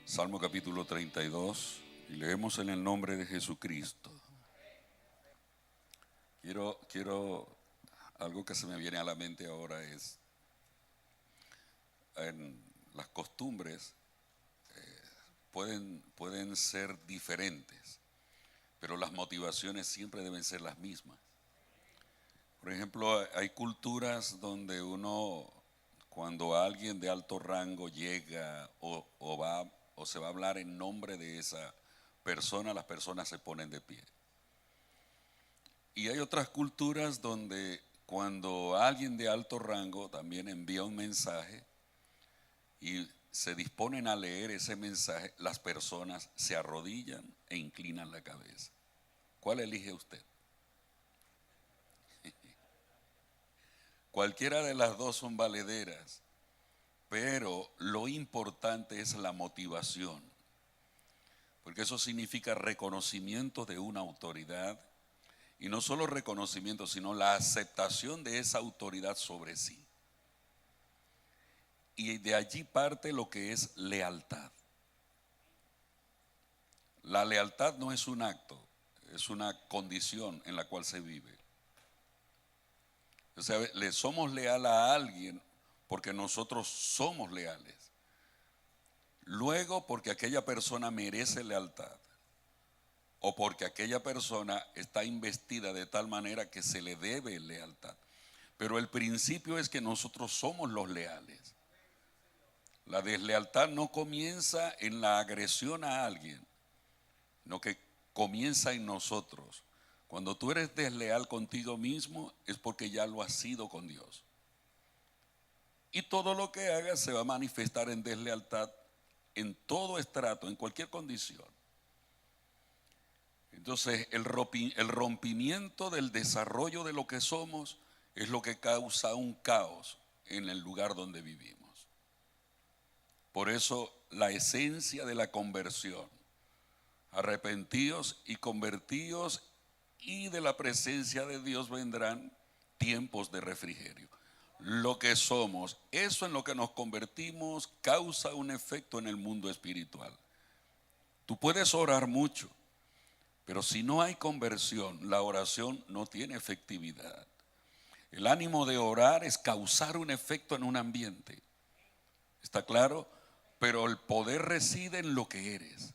Salmo capítulo 32, y leemos en el nombre de Jesucristo. Algo que se me viene a la mente ahora es, en las costumbres pueden ser diferentes, pero las motivaciones siempre deben ser las mismas. Por ejemplo, hay culturas donde cuando alguien de alto rango llega o se va a hablar en nombre de esa persona, las personas se ponen de pie. Y hay otras culturas donde cuando alguien de alto rango también envía un mensaje y se disponen a leer ese mensaje, las personas se arrodillan e inclinan la cabeza. ¿Cuál elige usted? Cualquiera de las dos son valederas, pero lo importante es la motivación, porque eso significa reconocimiento de una autoridad, y no solo reconocimiento, sino la aceptación de esa autoridad sobre sí. Y de allí parte lo que es lealtad. La lealtad no es un acto, es una condición en la cual se vive. O sea, le somos leal a alguien porque nosotros somos leales. Luego porque aquella persona merece lealtad o porque aquella persona está investida de tal manera que se le debe lealtad. Pero el principio es que nosotros somos los leales. La deslealtad no comienza en la agresión a alguien, sino que comienza en nosotros. Cuando tú eres desleal contigo mismo es porque ya lo has sido con Dios. Y todo lo que hagas se va a manifestar en deslealtad en todo estrato, en cualquier condición. Entonces el rompimiento del desarrollo de lo que somos es lo que causa un caos en el lugar donde vivimos. Por eso la esencia de la conversión: arrepentíos y convertíos, y de la presencia de Dios vendrán tiempos de refrigerio. Lo que somos, eso en lo que nos convertimos, causa un efecto en el mundo espiritual. Tú puedes orar mucho, pero si no hay conversión, la oración no tiene efectividad. El ánimo de orar es causar un efecto en un ambiente. ¿Está claro? Pero el poder reside en lo que eres,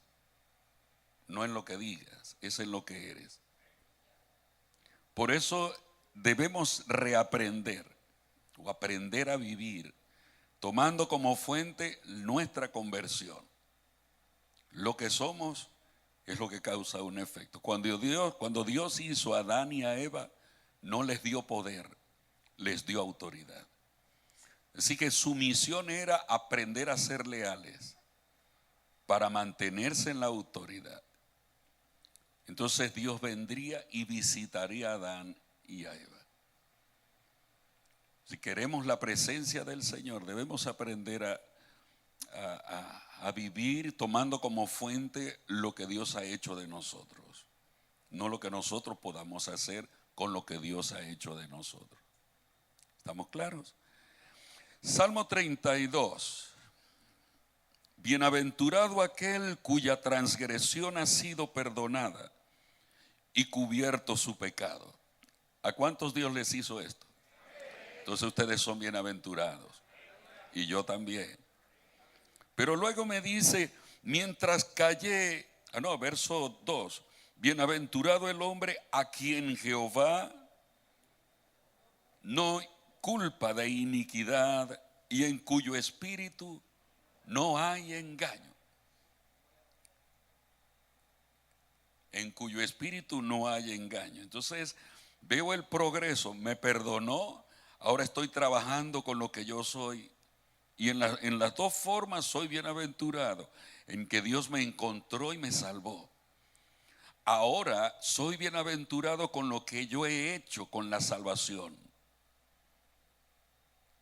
no en lo que digas, es en lo que eres. Por eso debemos reaprender o aprender a vivir tomando como fuente nuestra conversión. Lo que somos es lo que causa un efecto. Cuando Dios hizo a Adán y a Eva, no les dio poder, les dio autoridad. Así que su misión era aprender a ser leales para mantenerse en la autoridad. Entonces Dios vendría y visitaría a Adán y a Eva. Si queremos la presencia del Señor, debemos aprender a vivir tomando como fuente lo que Dios ha hecho de nosotros, no lo que nosotros podamos hacer con lo que Dios ha hecho de nosotros. ¿Estamos claros? Salmo 32. Bienaventurado aquel cuya transgresión ha sido perdonada y cubierto su pecado. ¿A cuántos Dios les hizo esto? Entonces ustedes son bienaventurados. Y yo también. Pero luego me dice, mientras callé, verso 2, bienaventurado el hombre a quien Jehová no culpa de iniquidad y en cuyo espíritu no hay engaño. En cuyo espíritu no hay engaño. Entonces veo el progreso, me perdonó, ahora estoy trabajando con lo que yo soy. Y en las dos formas soy bienaventurado, en que Dios me encontró y me salvó. Ahora soy bienaventurado con lo que yo he hecho con la salvación.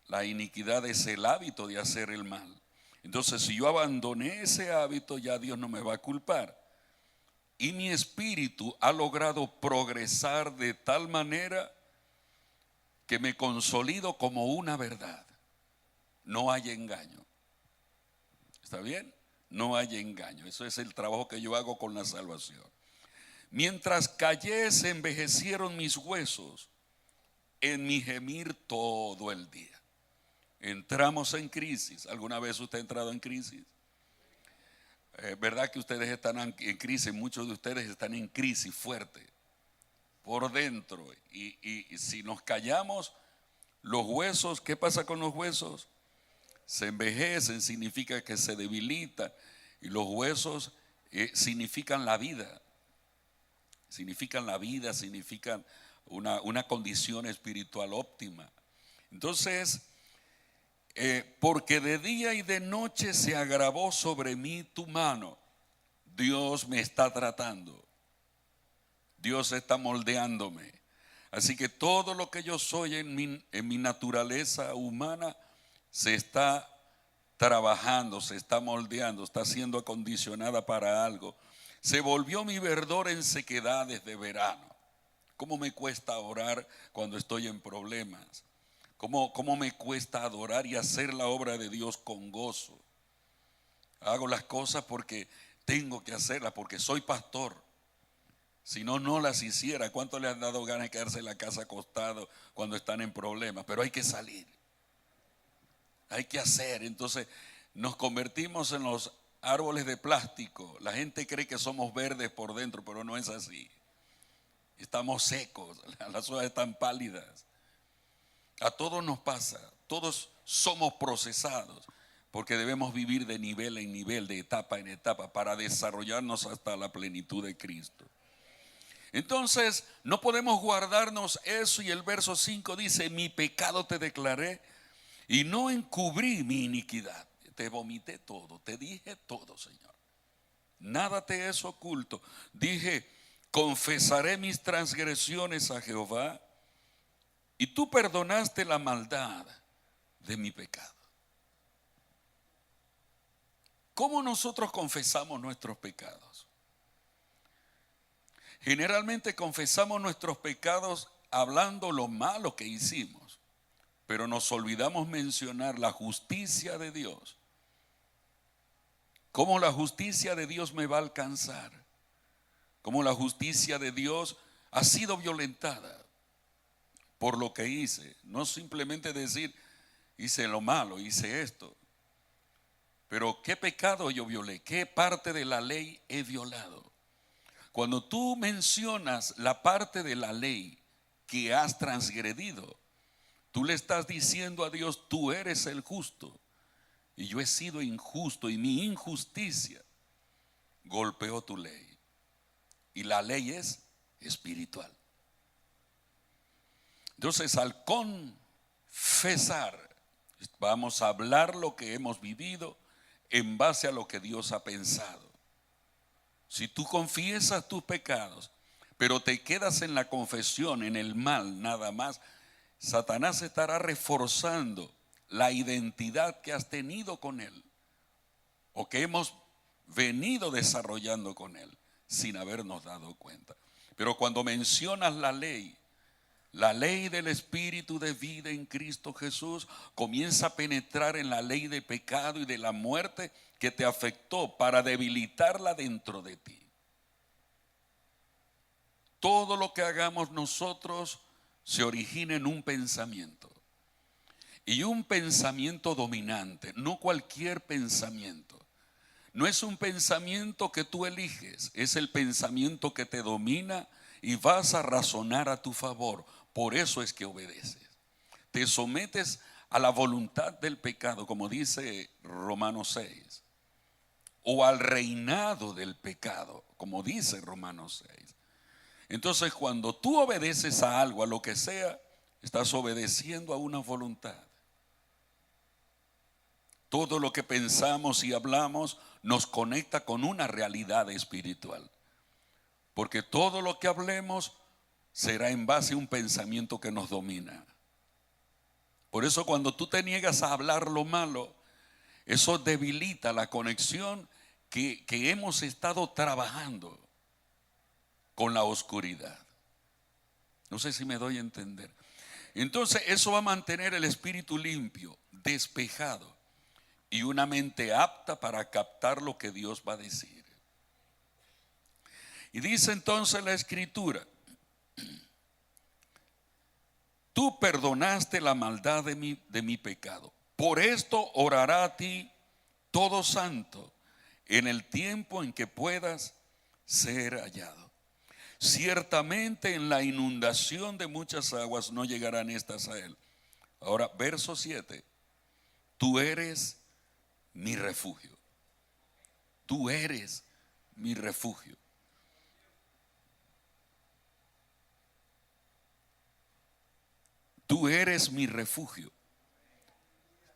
La iniquidad es el hábito de hacer el mal. Entonces, si yo abandoné ese hábito, ya Dios no me va a culpar. Y mi espíritu ha logrado progresar de tal manera que me consolido como una verdad. No hay engaño. ¿Está bien? no haya engaño. Eso es el trabajo que yo hago con la salvación. Mientras callé, se envejecieron mis huesos en mi gemir todo el día. Entramos en crisis. ¿Alguna vez usted ha entrado en crisis? ¿Verdad que ustedes están en crisis? Muchos de ustedes están en crisis fuerte por dentro. Y si nos callamos, los huesos, ¿qué pasa con los huesos? Se envejecen, significa que se debilitan. Y los huesos significan la vida. Significan la vida, significan una condición espiritual óptima. Entonces, porque de día y de noche se agravó sobre mí tu mano. Dios me está tratando. Dios está moldeándome. Así que todo lo que yo soy en mi naturaleza humana se está trabajando, se está moldeando, está siendo acondicionada para algo. Se volvió mi verdor en sequedades de verano. ¿Cómo me cuesta orar cuando estoy en problemas? ¿Cómo me cuesta adorar y hacer la obra de Dios con gozo? Hago las cosas porque tengo que hacerlas, porque soy pastor. Si no, no las hiciera. ¿Cuánto le han dado ganas de quedarse en la casa acostado cuando están en problemas? Pero hay que salir. Hay que hacer. Entonces nos convertimos en los árboles de plástico. La gente cree que somos verdes por dentro, pero no es así. Estamos secos, las hojas están pálidas. A todos nos pasa, todos somos procesados, porque debemos vivir de nivel en nivel, de etapa en etapa, para desarrollarnos hasta la plenitud de Cristo. Entonces, no podemos guardarnos eso, y el verso 5 dice: mi pecado te declaré y no encubrí mi iniquidad. Te vomité todo, te dije todo, Señor. Nada te es oculto. Dije: confesaré mis transgresiones a Jehová, y tú perdonaste la maldad de mi pecado. ¿Cómo nosotros confesamos nuestros pecados? Generalmente confesamos nuestros pecados hablando lo malo que hicimos, pero nos olvidamos mencionar la justicia de Dios. ¿Cómo la justicia de Dios me va a alcanzar? ¿Cómo la justicia de Dios ha sido violentada por lo que hice? No simplemente decir: hice lo malo, hice esto. Pero ¿qué pecado yo violé? ¿Qué parte de la ley he violado? Cuando tú mencionas la parte de la ley que has transgredido, tú le estás diciendo a Dios: tú eres el justo y yo he sido injusto, y mi injusticia golpeó tu ley. Y la ley es espiritual. Entonces, al confesar, vamos a hablar lo que hemos vivido en base a lo que Dios ha pensado. Si tú confiesas tus pecados, pero te quedas en la confesión, en el mal nada más, Satanás estará reforzando la identidad que has tenido con él, o que hemos venido desarrollando con él, sin habernos dado cuenta. Pero cuando mencionas la ley del Espíritu de vida en Cristo Jesús, comienza a penetrar en la ley de pecado y de la muerte que te afectó, para debilitarla dentro de ti. Todo lo que hagamos nosotros se origina en un pensamiento, y un pensamiento dominante, no cualquier pensamiento. No es un pensamiento que tú eliges, es el pensamiento que te domina y vas a razonar a tu favor. Por eso es que obedeces. Te sometes a la voluntad del pecado, como dice Romanos 6, o al reinado del pecado, como dice Romanos 6. Entonces, cuando tú obedeces a algo, a lo que sea, estás obedeciendo a una voluntad. Todo lo que pensamos y hablamos nos conecta con una realidad espiritual, porque todo lo que hablemos será en base a un pensamiento que nos domina. Por eso, cuando tú te niegas a hablar lo malo, eso debilita la conexión que hemos estado trabajando con la oscuridad. No sé si me doy a entender. Entonces, eso va a mantener el espíritu limpio, despejado. y una mente apta para captar lo que Dios va a decir. Y dice entonces la Escritura: tú perdonaste la maldad de mi pecado. Por esto orará a ti todo santo en el tiempo en que puedas ser hallado. Ciertamente en la inundación de muchas aguas no llegarán estas a él. Ahora, verso 7. Tú eres mi refugio. Tú eres mi refugio. Tú eres mi refugio.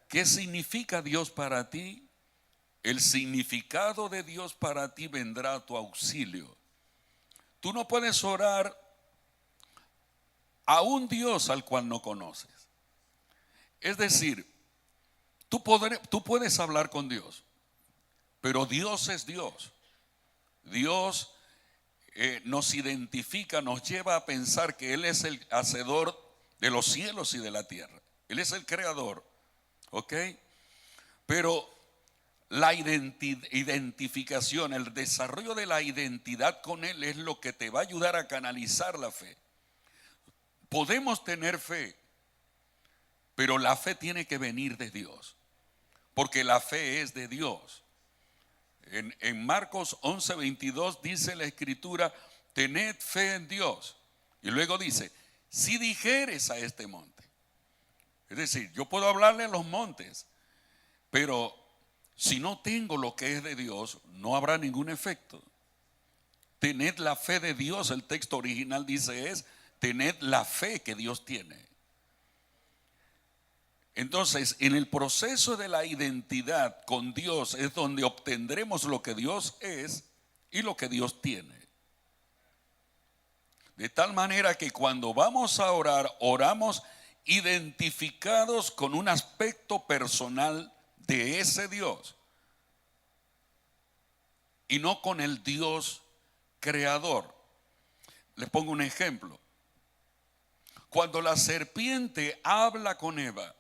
¿Qué significa Dios para ti? El significado de Dios para ti vendrá a tu auxilio. Tú no puedes orar a un Dios al cual no conoces. Es decir, tú puedes hablar con Dios, pero Dios es Dios. Dios nos identifica, nos lleva a pensar que Él es el hacedor de los cielos y de la tierra. Él es el creador, ¿ok? Pero la identificación, el desarrollo de la identidad con Él es lo que te va a ayudar a canalizar la fe. Podemos tener fe, pero la fe tiene que venir de Dios, porque la fe es de Dios. En Marcos 11:22 dice la Escritura: tened fe en Dios. Y luego dice: si dijeres a este monte. Es decir, yo puedo hablarle a los montes, pero si no tengo lo que es de Dios, no habrá ningún efecto. Tened la fe de Dios, el texto original dice tened la fe que Dios tiene. Entonces, en el proceso de la identidad con Dios es donde obtendremos lo que Dios es y lo que Dios tiene. De tal manera que cuando vamos a orar, oramos identificados con un aspecto personal de ese Dios y no con el Dios creador. Les pongo un ejemplo. Cuando la serpiente habla con Eva,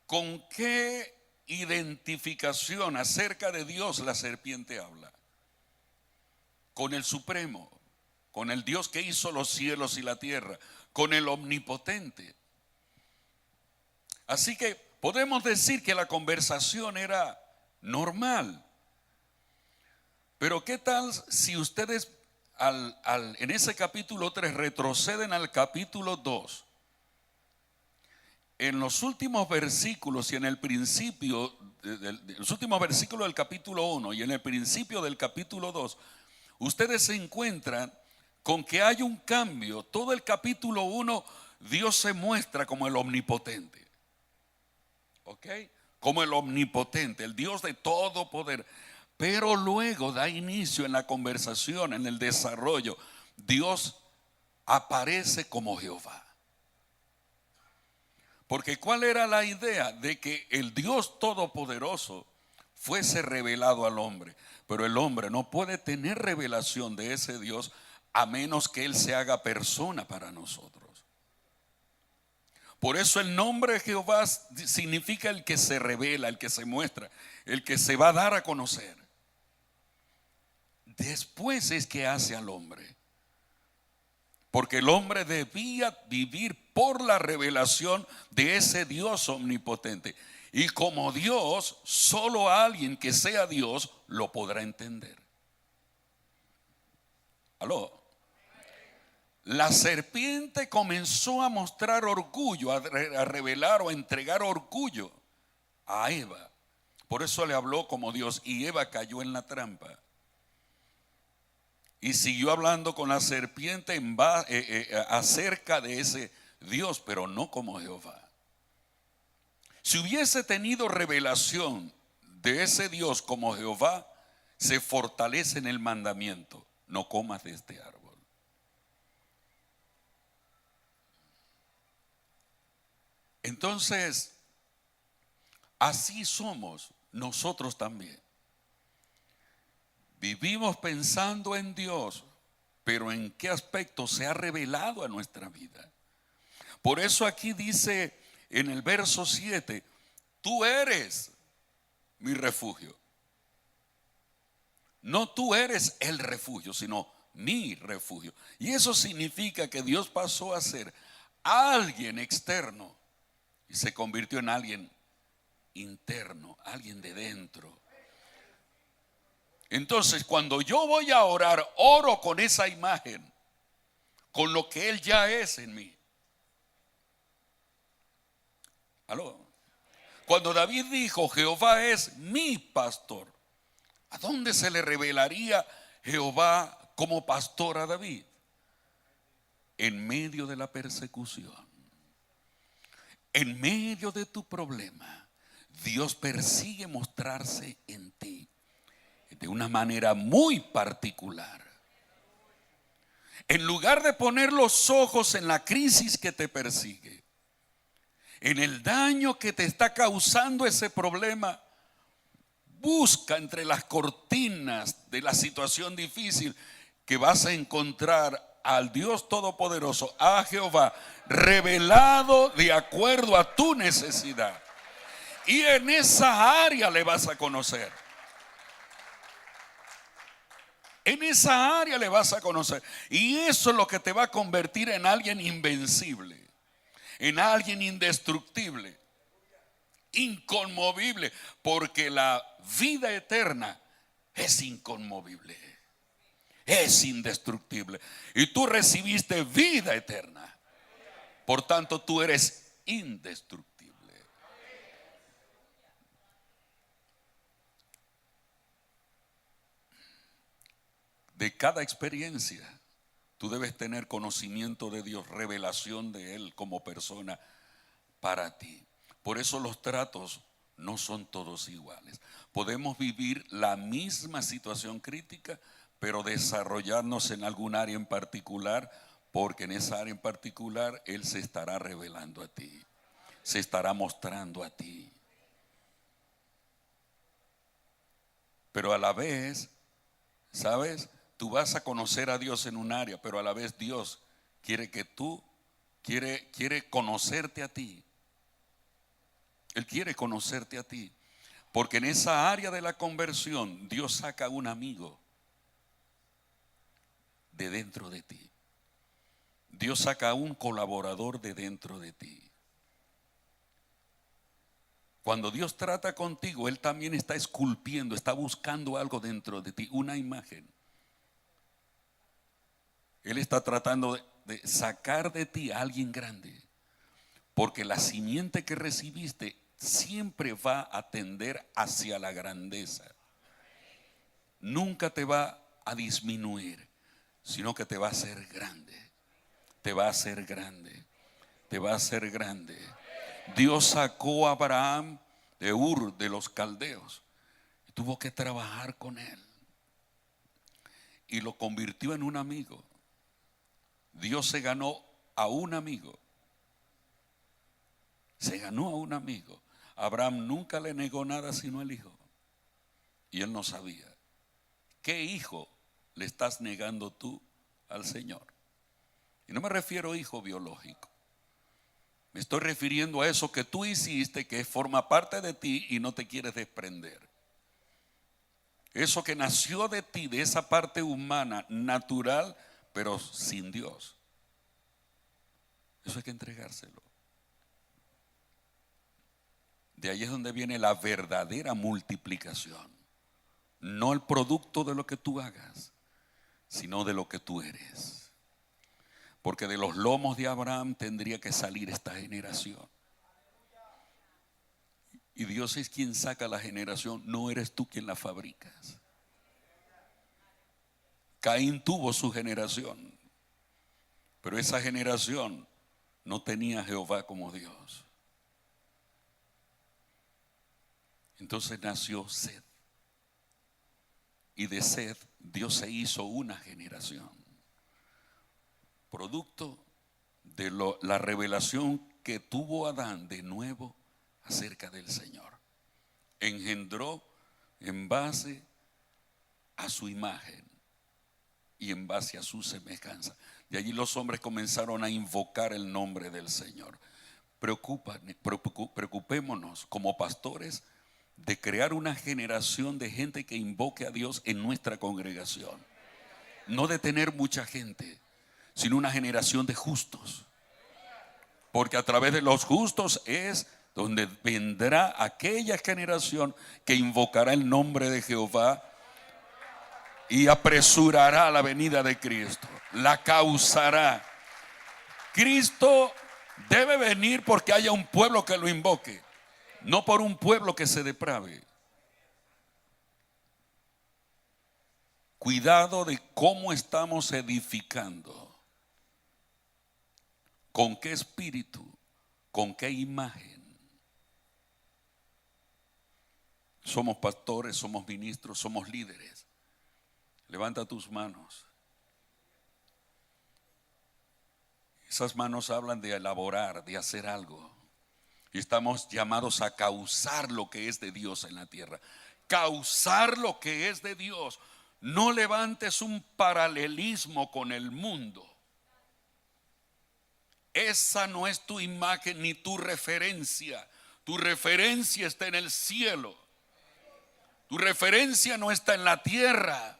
¿con qué identificación acerca de Dios la serpiente habla? Con el Supremo, con el Dios que hizo los cielos y la tierra, con el Omnipotente. Así que podemos decir que la conversación era normal. Pero ¿qué tal si ustedes en ese capítulo 3 retroceden al capítulo 2? En los últimos versículos y en el principio, los últimos versículos del capítulo 1 y en el principio del capítulo 2, ustedes se encuentran con que hay un cambio. Todo el capítulo 1, Dios se muestra como el omnipotente. ¿Ok? Como el omnipotente, el Dios de todo poder. Pero luego da inicio en la conversación, en el desarrollo. Dios aparece como Jehová. Porque ¿cuál era la idea? De que el Dios todopoderoso fuese revelado al hombre. Pero el hombre no puede tener revelación de ese Dios a menos que Él se haga persona para nosotros. Por eso el nombre de Jehová significa el que se revela, el que se muestra, el que se va a dar a conocer. Después es que hace al hombre. Porque el hombre debía vivir por la revelación de ese Dios omnipotente. Y como Dios, solo alguien que sea Dios lo podrá entender. ¿Aló? La serpiente comenzó a mostrar orgullo, a revelar o a entregar orgullo a Eva. Por eso le habló como Dios y Eva cayó en la trampa. Y siguió hablando con la serpiente acerca de ese Dios, pero no como Jehová. Si hubiese tenido revelación de ese Dios como Jehová, se fortalece en el mandamiento: no comas de este árbol. Entonces, así somos nosotros también. Vivimos pensando en Dios, pero ¿en qué aspecto se ha revelado a nuestra vida? Por eso aquí dice en el verso 7: tú eres mi refugio. No tú eres el refugio, sino mi refugio. Y eso significa que Dios pasó a ser alguien externo y se convirtió en alguien interno, alguien de dentro. Entonces, cuando yo voy a orar, oro con esa imagen, con lo que Él ya es en mí. ¿Aló? Cuando David dijo, Jehová es mi pastor, ¿a dónde se le revelaría Jehová como pastor a David? En medio de la persecución, en medio de tu problema, Dios persigue mostrarse en ti de una manera muy particular. En lugar de poner los ojos en la crisis que te persigue, en el daño que te está causando ese problema, busca entre las cortinas de la situación difícil que vas a encontrar al Dios Todopoderoso, a Jehová, revelado de acuerdo a tu necesidad. Y en esa área le vas a conocer. En esa área le vas a conocer. Y eso es lo que te va a convertir en alguien invencible, en alguien indestructible, inconmovible, porque la vida eterna es inconmovible, es indestructible. Y tú recibiste vida eterna, por tanto tú eres indestructible. De cada experiencia tú debes tener conocimiento de Dios, revelación de Él como persona para ti. Por eso los tratos no son todos iguales. Podemos vivir la misma situación crítica, pero desarrollarnos en algún área en particular, porque en esa área en particular Él se estará revelando a ti, se estará mostrando a ti. Pero a la vez, ¿sabes? Tú vas a conocer a Dios en un área, pero a la vez Dios quiere que tú, quiere conocerte a ti. Él quiere conocerte a ti. Porque en esa área de la conversión, Dios saca un amigo de dentro de ti. Dios saca un colaborador de dentro de ti. Cuando Dios trata contigo, Él también está esculpiendo, está buscando algo dentro de ti, una imagen. Él está tratando de sacar de ti a alguien grande, porque la simiente que recibiste siempre va a tender hacia la grandeza. Nunca te va a disminuir, sino que te va a hacer grande. Te va a hacer grande. Te va a hacer grande. Dios sacó a Abraham de Ur de los caldeos y tuvo que trabajar con él y lo convirtió en un amigo. Dios se ganó a un amigo. Se ganó a un amigo. Abraham nunca le negó nada sino el hijo. Y él no sabía. ¿Qué hijo le estás negando tú al Señor? Y no me refiero a hijo biológico. Me estoy refiriendo a eso que tú hiciste, que forma parte de ti y no te quieres desprender. Eso que nació de ti, de esa parte humana, natural, pero sin Dios. Eso hay que entregárselo. De ahí es donde viene la verdadera multiplicación. No el producto de lo que tú hagas, sino de lo que tú eres. Porque de los lomos de Abraham tendría que salir esta generación. Y Dios es quien saca la generación, no eres tú quien la fabricas. Caín tuvo su generación, pero esa generación no tenía a Jehová como Dios. Entonces nació Seth. Y de Seth Dios se hizo una generación. Producto de la revelación que tuvo Adán de nuevo acerca del Señor. Engendró en base a su imagen y en base a su semejanza. De allí los hombres comenzaron a invocar el nombre del Señor. preocupémonos como pastores de crear una generación de gente que invoque a Dios en nuestra congregación. No de tener mucha gente, sino una generación de justos. Porque a través de los justos es donde vendrá aquella generación que invocará el nombre de Jehová y apresurará la venida de Cristo, la causará. Cristo debe venir porque haya un pueblo que lo invoque, no por un pueblo que se deprave. Cuidado de cómo estamos edificando, con qué espíritu, con qué imagen. Somos pastores, somos ministros, somos líderes. Levanta tus manos. Esas manos hablan de elaborar, de hacer algo. Y estamos llamados a causar lo que es de Dios en la tierra. Causar lo que es de Dios. No levantes un paralelismo con el mundo. Esa no es tu imagen ni tu referencia. Tu referencia está en el cielo. Tu referencia no está en la tierra.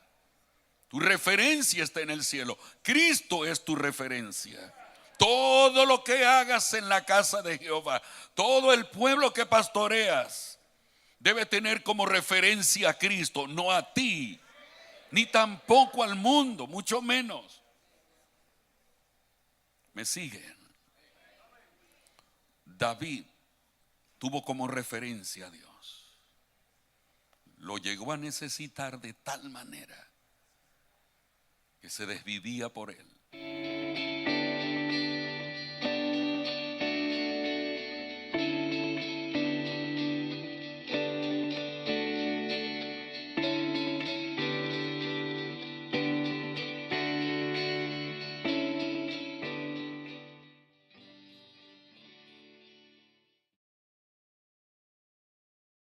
Tu referencia está en el cielo. Cristo es tu referencia. Todo lo que hagas en la casa de Jehová, todo el pueblo que pastoreas, debe tener como referencia a Cristo, no a ti, ni tampoco al mundo, mucho menos. ¿Me siguen? David tuvo como referencia a Dios. Lo llegó a necesitar de tal manera que se desvivía por él.